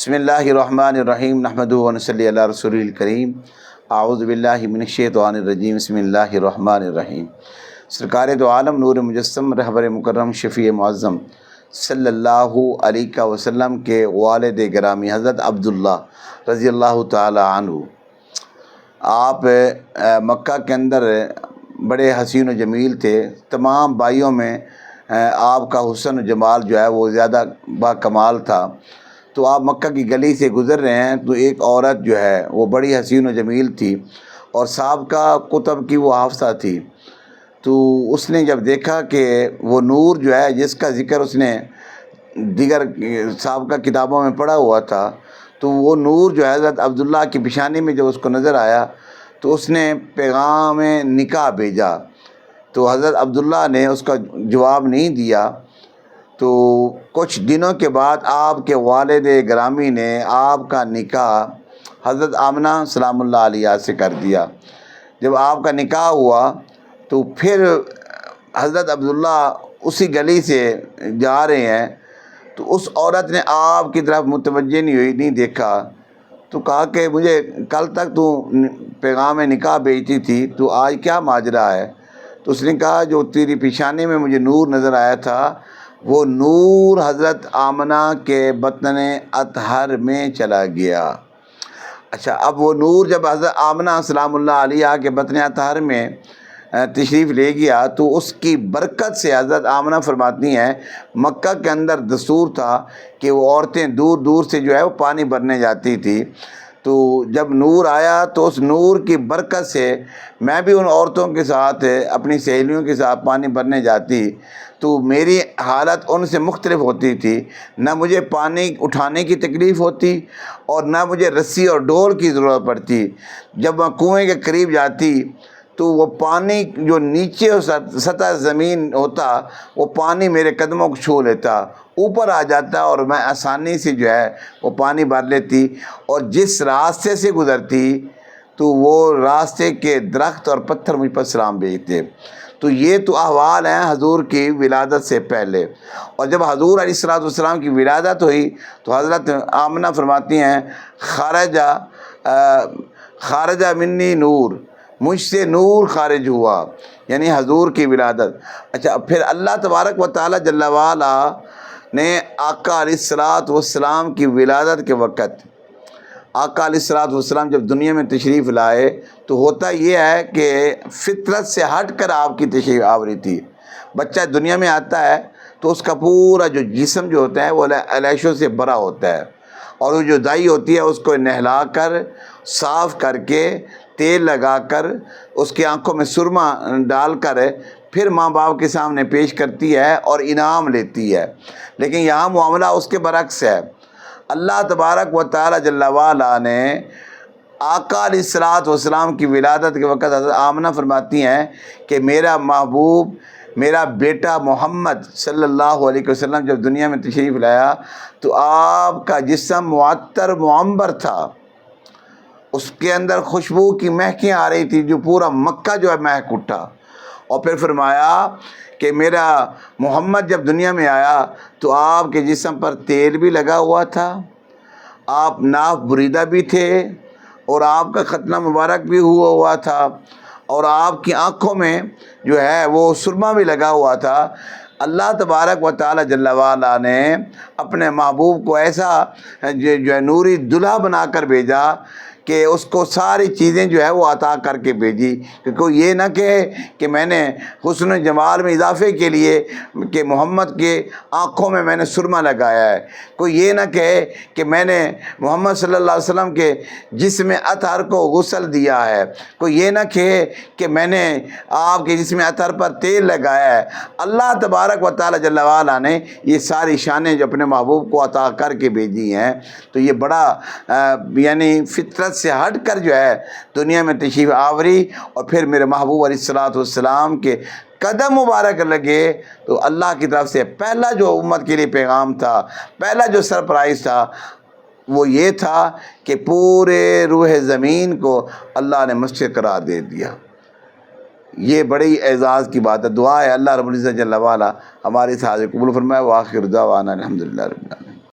بسم اللہ الرحمن الرحیم نحمدہ و نصلی علی رسول الکریم اعوذ باللہ من الشیطان الرجیم بسم اللہ الرحمن الرحیم۔ سرکار دو عالم نور مجسم رہبر مکرم شفیع معظم صلی اللہ علیہ وسلم کے والد گرامی حضرت عبداللہ رضی اللہ تعالی عنہ، آپ مکہ کے اندر بڑے حسین و جمیل تھے۔ تمام بھائیوں میں آپ کا حسن و جمال جو ہے وہ زیادہ با کمال تھا۔ تو آپ مکہ کی گلی سے گزر رہے ہیں تو ایک عورت جو ہے وہ بڑی حسین و جمیل تھی اور سابقہ کتب کی وہ حافظہ تھی۔ تو اس نے جب دیکھا کہ وہ نور جو ہے جس کا ذکر اس نے دیگر سابقہ کتابوں میں پڑھا ہوا تھا، تو وہ نور جو ہے حضرت عبداللہ کی پیشانی میں جب اس کو نظر آیا تو اس نے پیغام نکاح بھیجا۔ تو حضرت عبداللہ نے اس کا جواب نہیں دیا۔ تو کچھ دنوں کے بعد آپ کے والد گرامی نے آپ کا نکاح حضرت آمنہ سلام اللہ علیہ سے کر دیا۔ جب آپ کا نکاح ہوا تو پھر حضرت عبداللہ اسی گلی سے جا رہے ہیں تو اس عورت نے آپ کی طرف متوجہ نہیں ہوئی، نہیں دیکھا۔ تو کہا کہ مجھے کل تک تو پیغام نکاح بھیجتی تھی، تو آج کیا ماجرا ہے؟ تو اس نے کہا جو تیری پیشانی میں مجھے نور نظر آیا تھا وہ نور حضرت آمنہ کے بطن اطہر میں چلا گیا۔ اچھا، اب وہ نور جب حضرت آمنہ سلام اللہ علیہ کے بطن اطہر میں تشریف لے گیا تو اس کی برکت سے حضرت آمنہ فرماتی ہیں مکہ کے اندر دستور تھا کہ وہ عورتیں دور دور سے جو ہے وہ پانی بھرنے جاتی تھی۔ تو جب نور آیا تو اس نور کی برکت سے میں بھی ان عورتوں کے ساتھ اپنی سہیلیوں کے ساتھ پانی بھرنے جاتی تو میری حالت ان سے مختلف ہوتی تھی۔ نہ مجھے پانی اٹھانے کی تکلیف ہوتی اور نہ مجھے رسی اور ڈول کی ضرورت پڑتی۔ جب میں کنویں کے قریب جاتی تو وہ پانی جو نیچے سطح زمین ہوتا وہ پانی میرے قدموں کو چھو لیتا، اوپر آ جاتا اور میں آسانی سے جو ہے وہ پانی بھر لیتی۔ اور جس راستے سے گزرتی تو وہ راستے کے درخت اور پتھر مجھ پر سلام بھیجتے۔ تو یہ تو احوال ہیں حضور کی ولادت سے پہلے۔ اور جب حضور علیہ السلام کی ولادت ہوئی تو حضرت آمنہ فرماتی ہیں خارجہ منی نور، مجھ سے نور خارج ہوا، یعنی حضور کی ولادت۔ اچھا، پھر اللہ تبارک و تعالی جل وعلا نے آقا علیہ السلام کی ولادت کے وقت آقا علیہ السلام جب دنیا میں تشریف لائے تو ہوتا یہ ہے کہ فطرت سے ہٹ کر آپ کی تشریف آوری تھی۔ بچہ دنیا میں آتا ہے تو اس کا پورا جو جسم جو ہوتا ہے وہ علیشوں سے بھرا ہوتا ہے، اور وہ جو دائی ہوتی ہے اس کو نہلا کر صاف کر کے تیل لگا کر اس کی آنکھوں میں سرما ڈال کر پھر ماں باپ کے سامنے پیش کرتی ہے اور انعام لیتی ہے۔ لیکن یہاں معاملہ اس کے برعکس ہے۔ اللہ تبارک و تعالی جل وعلا نے آقا علیہ السلام کی ولادت کے وقت حضرت آمنہ فرماتی ہیں کہ میرا محبوب، میرا بیٹا محمد صلی اللہ علیہ وسلم جب دنیا میں تشریف لایا تو آپ کا جسم معطر معمبر تھا، اس کے اندر خوشبو کی مہکیں آ رہی تھی جو پورا مکہ جو ہے مہک اٹھا۔ اور پھر فرمایا کہ میرا محمد جب دنیا میں آیا تو آپ کے جسم پر تیل بھی لگا ہوا تھا، آپ ناف بریدہ بھی تھے اور آپ کا ختنہ مبارک بھی ہوا تھا، اور آپ کی آنکھوں میں جو ہے وہ سرما بھی لگا ہوا تھا۔ اللہ تبارک و تعالی جل وعلا نے اپنے محبوب کو ایسا جو ہے نوری دلہا بنا کر بھیجا کہ اس کو ساری چیزیں جو ہے وہ عطا کر کے بھیجی، کہ کوئی یہ نہ کہے کہ میں نے حسن و جمال میں اضافے کے لیے کہ محمد کے آنکھوں میں نے سرما لگایا ہے، کوئی یہ نہ کہے کہ میں نے محمد صلی اللہ علیہ وسلم کے جسم اطہر کو غسل دیا ہے، کوئی یہ نہ کہے کہ میں نے آپ کے جسم اطہر پر تیل لگایا ہے۔ اللہ تبارک و تعالی جل وعلا نے یہ ساری شانیں جو اپنے محبوب کو عطا کر کے بھیجی ہیں۔ تو یہ بڑا یعنی فطرت سے ہٹ کر جو ہے دنیا میں تشریف آوری، اور پھر میرے محبوب علیہ السلام کے قدم مبارک لگے تو اللہ کی طرف سے پہلا جو امت کے لیے پیغام تھا، پہلا جو سرپرائز تھا وہ یہ تھا کہ پورے روح زمین کو اللہ نے مسجد قرار دے دیا۔ یہ بڑی اعزاز کی بات ہے۔ دعا ہے اللہ رب العزت جل وعلا ہماری سعادت قبول فرمائے۔ وآخر دعوانا الحمدللہ رب العالمین۔